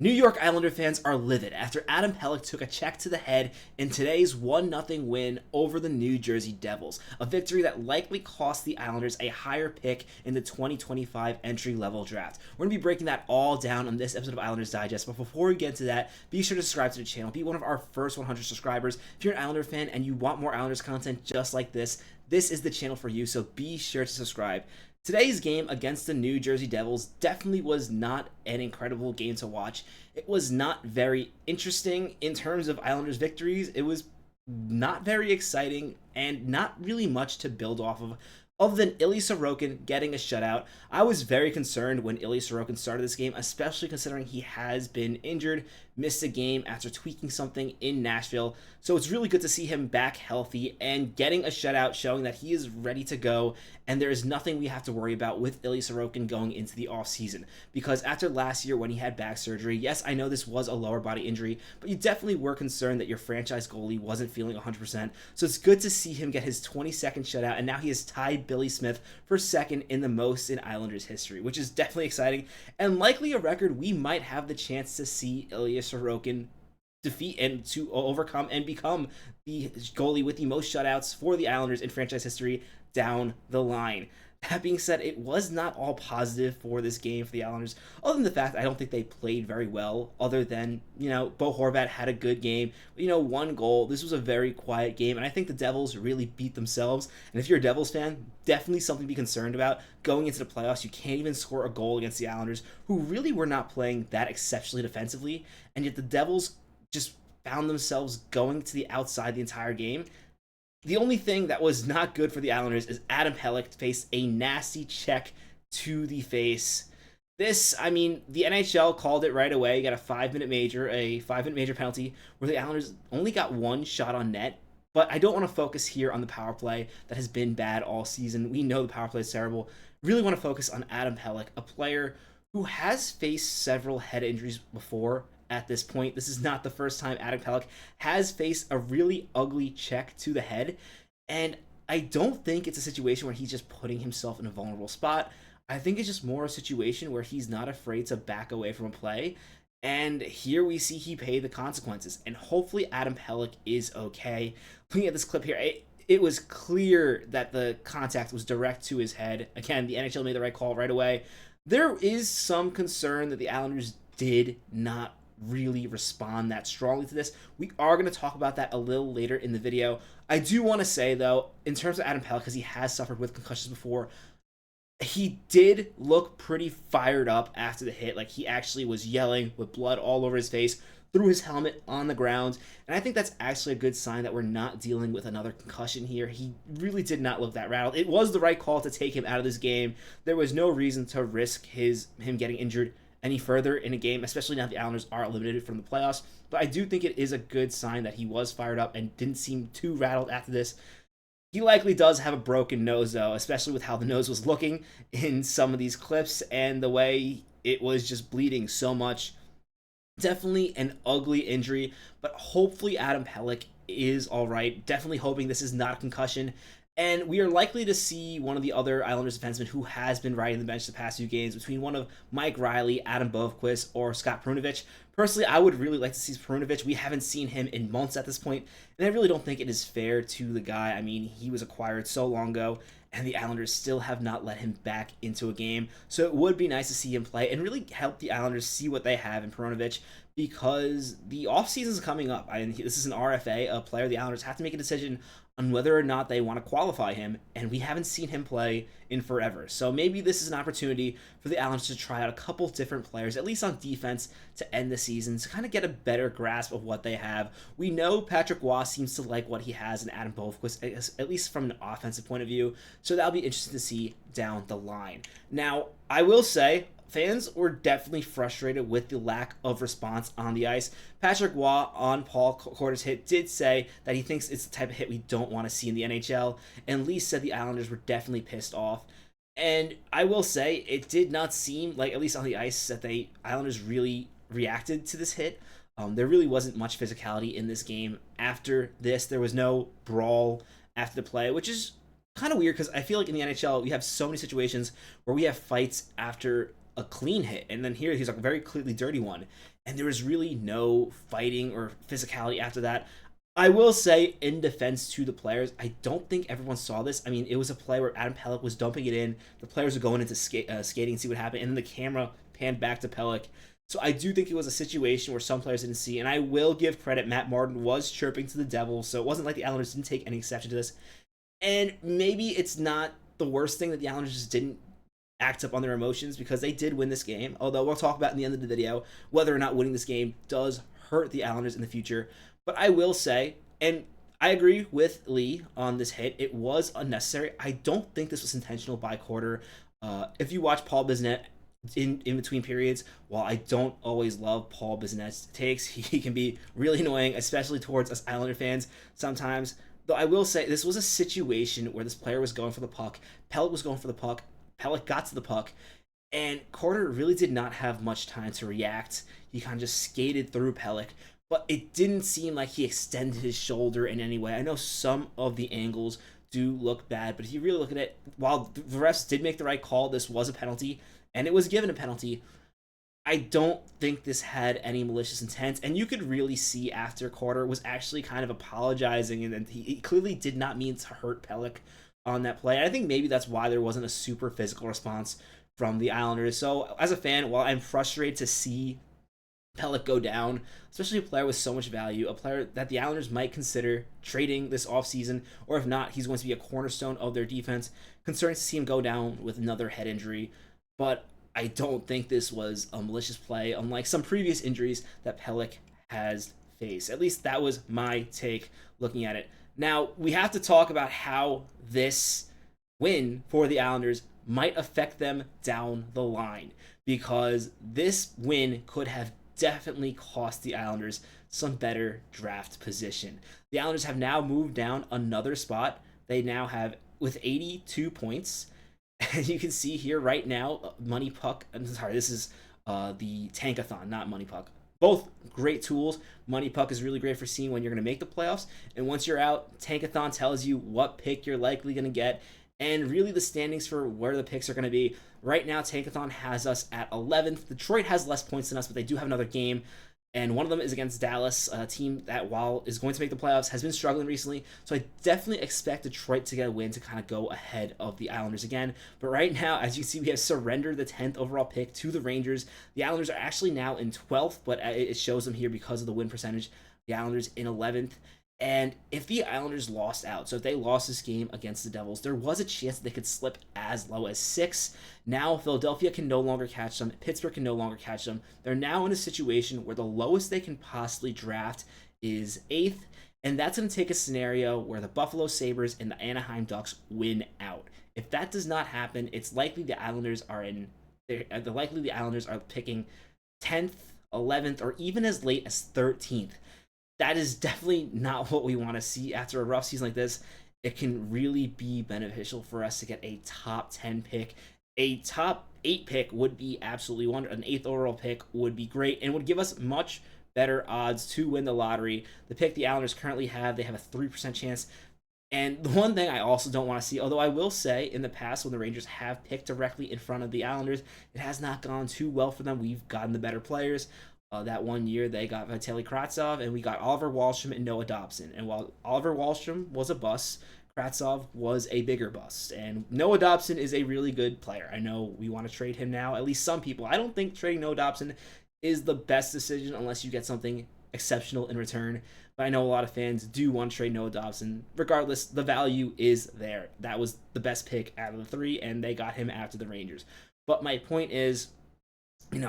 New York Islander fans are livid after Adam Pelech took a check to the head in today's 1-0 win over the New Jersey Devils, a victory that likely cost the Islanders a higher pick in the 2025 entry-level draft. We're going to be breaking that all down on this episode of Islanders Digest, but before we get into that, be sure to subscribe to the channel, be one of our first 100 subscribers. If you're an Islander fan and you want more Islanders content just like this is the channel for you, so be sure to subscribe. Today's game against the New Jersey Devils definitely was not an incredible game to watch. It was not very interesting in terms of Islanders victories. It was not very exciting and not really much to build off of, other than Ilya Sorokin getting a shutout. I was very concerned when Ilya Sorokin started this game, especially considering he has been injured, missed a game after tweaking something in Nashville. So it's really good to see him back healthy and getting a shutout, showing that he is ready to go, and there is nothing we have to worry about with Ilya Sorokin going into the offseason. Because after last year when he had back surgery, yes, I know this was a lower body injury, but you definitely were concerned that your franchise goalie wasn't feeling 100%. So it's good to see him get his 22nd shutout, and now he has tied Billy Smith for second in the most in Islanders history, which is definitely exciting, and likely a record we might have the chance to see Ilya Sorokin defeat and to overcome and become the goalie with the most shutouts for the Islanders in franchise history down the line. That being said, it was not all positive for this game for the Islanders, other than the fact I don't think they played very well, other than, Bo Horvat had a good game, one goal. This was a very quiet game, and I think the Devils really beat themselves. And if you're a Devils fan, definitely something to be concerned about. Going into the playoffs, you can't even score a goal against the Islanders, who really were not playing that exceptionally defensively, and yet the Devils just found themselves going to the outside the entire game. The only thing that was not good for the Islanders is Adam Pelech faced a nasty check to the face. The NHL called it right away. You got a 5-minute major penalty where the Islanders only got one shot on net. But I don't want to focus here on the power play that has been bad all season. We know the power play is terrible. Really want to focus on Adam Pelech, a player who has faced several head injuries before. At this point, this is not the first time Adam Pelech has faced a really ugly check to the head, and I don't think it's a situation where he's just putting himself in a vulnerable spot. I think it's just more a situation where he's not afraid to back away from a play, and here we see he paid the consequences, and hopefully Adam Pelech is okay. Looking at this clip here, it was clear that the contact was direct to his head. Again, the NHL made the right call right away. There is some concern that the Islanders did not really respond that strongly to this. We are going to talk about that a little later in the video. I do want to say, though, in terms of Adam Pelech, because he has suffered with concussions before, he did look pretty fired up after the hit. Like, he actually was yelling with blood all over his face, threw his helmet on the ground, and I think that's actually a good sign that we're not dealing with another concussion here. He really did not look that rattled. It was the right call to take him out of this game. There was no reason to risk him getting injured any further in a game, especially now the Islanders are eliminated from the playoffs. But I do think it is a good sign that he was fired up and didn't seem too rattled after this. He likely does have a broken nose, though, especially with how the nose was looking in some of these clips and the way it was just bleeding so much. Definitely an ugly injury, but hopefully Adam Pelech is all right. Definitely hoping this is not a concussion. And we are likely to see one of the other Islanders defensemen who has been riding the bench the past few games between one of Mike Riley, Adam Bovequist, or Scott Perunovich. Personally, I would really like to see Perunovich. We haven't seen him in months at this point, and I really don't think it is fair to the guy. I mean, he was acquired so long ago, and the Islanders still have not let him back into a game. So it would be nice to see him play and really help the Islanders see what they have in Perunovich, because the offseason is coming up. This is an RFA, a player the Islanders have to make a decision on whether or not they want to qualify him, and we haven't seen him play in forever. So maybe this is an opportunity for the Islanders to try out a couple different players, at least on defense, to end the season, to kind of get a better grasp of what they have. We know Patrick Waugh seems to like what he has in Adam Bovequist, at least from an offensive point of view, so that'll be interesting to see down the line. Now, I will say, fans were definitely frustrated with the lack of response on the ice. Patrick Waugh on Paul Corder's hit did say that he thinks it's the type of hit we don't want to see in the NHL, and Lee said the Islanders were definitely pissed off. And I will say, it did not seem like, at least on the ice, that the Islanders really reacted to this hit. There really wasn't much physicality in this game. After this, there was no brawl after the play, which is kind of weird because I feel like in the NHL, we have so many situations where we have fights after a clean hit, and then here he's a very clearly dirty one, and there was really no fighting or physicality after that. I will say, in defense to the players, I don't think everyone saw this. I mean, it was a play where Adam Pelech was dumping it in. The players were going into skating to see what happened, and then the camera panned back to Pelech. So I do think it was a situation where some players didn't see, and I will give credit. Matt Martin was chirping to the Devils, so it wasn't like the Islanders didn't take any exception to this. And maybe it's not the worst thing that the Islanders just didn't act up on their emotions, because they did win this game. Although we'll talk about in the end of the video whether or not winning this game does hurt the Islanders in the future. But I will say, and I agree with Lee on this hit, it was unnecessary. I don't think this was intentional by Quarter. If you watch Paul Bissonnette in between periods, while I don't always love Paul Bissonnette's takes, he can be really annoying, especially towards us Islander fans sometimes. Though I will say, this was a situation where this player was going for the puck. Pelech was going for the puck. Pelech got to the puck, and Quarter really did not have much time to react. He kind of just skated through Pelech, but it didn't seem like he extended his shoulder in any way. I know some of the angles do look bad, but if you really look at it, while the refs did make the right call, this was a penalty, and it was given a penalty. I don't think this had any malicious intent, and you could really see after Quarter was actually kind of apologizing, and he clearly did not mean to hurt Pelech on that play. And I think maybe that's why there wasn't a super physical response from the Islanders. So as a fan, while I'm frustrated to see Pelech go down, especially a player with so much value, a player that the Islanders might consider trading this offseason, or if not, he's going to be a cornerstone of their defense. Concerning to see him go down with another head injury, but I don't think this was a malicious play, unlike some previous injuries that Pelech has faced. At least that was my take looking at it. Now, we have to talk about how this win for the Islanders might affect them down the line, because this win could have definitely cost the Islanders some better draft position. The Islanders have now moved down another spot. They now have, with 82 points, and you can see here right now, Money Puck, I'm sorry, this is the Tankathon, not Money Puck. Both great tools. Money Puck is really great for seeing when you're going to make the playoffs, and once you're out, Tankathon tells you what pick you're likely going to get, and really the standings for where the picks are going to be. Right now, Tankathon has us at 11th. Detroit has less points than us, but they do have another game, and one of them is against Dallas, a team that, while is going to make the playoffs, has been struggling recently. So I definitely expect Detroit to get a win to kind of go ahead of the Islanders again. But right now, as you see, we have surrendered the 10th overall pick to the Rangers. The Islanders are actually now in 12th, but it shows them here because of the win percentage. The Islanders in 11th. And if the Islanders lost out, so if they lost this game against the Devils, there was a chance that they could slip as low as 6. Now Philadelphia can no longer catch them. Pittsburgh can no longer catch them. They're now in a situation where the lowest they can possibly draft is 8th, and that's going to take a scenario where the Buffalo Sabres and the Anaheim Ducks win out. If that does not happen, it's likely the Islanders are picking 10th, 11th, or even as late as 13th. That is definitely not what we want to see after a rough season like this. It can really be beneficial for us to get a top 10 pick. A top 8 pick would be absolutely wonderful. An 8th overall pick would be great and would give us much better odds to win the lottery. The pick the Islanders currently have, they have a 3% chance. And the one thing I also don't want to see, although I will say in the past when the Rangers have picked directly in front of the Islanders, it has not gone too well for them. We've gotten the better players. That one year they got Vitaly Kravtsov, and we got Oliver Wahlstrom and Noah Dobson. And while Oliver Wahlstrom was a bust, Kravtsov was a bigger bust. And Noah Dobson is a really good player. I know we want to trade him now, at least some people. I don't think trading Noah Dobson is the best decision unless you get something exceptional in return. But I know a lot of fans do want to trade Noah Dobson. Regardless, the value is there. That was the best pick out of the 3, and they got him after the Rangers. But my point is,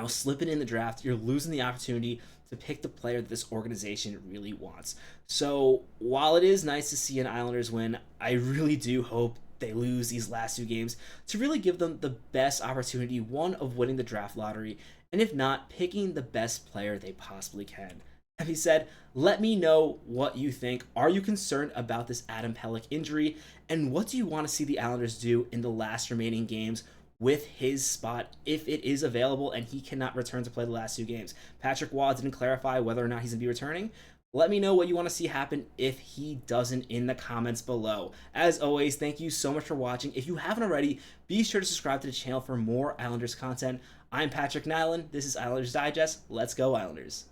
slipping in the draft, you're losing the opportunity to pick the player that this organization really wants. So while it is nice to see an Islanders win, I really do hope they lose these last 2 games to really give them the best opportunity, one, of winning the draft lottery, and if not, picking the best player they possibly can. That being said, let me know what you think. Are you concerned about this Adam Pelech injury? And what do you want to see the Islanders do in the last remaining games with his spot if it is available and he cannot return to play the last 2 games? Patrick Waugh didn't clarify whether or not he's going to be returning. Let me know what you want to see happen if he doesn't in the comments below. As always, thank you so much for watching. If you haven't already, be sure to subscribe to the channel for more Islanders content. I'm Patrick Nilan. This is Islanders Digest. Let's go Islanders.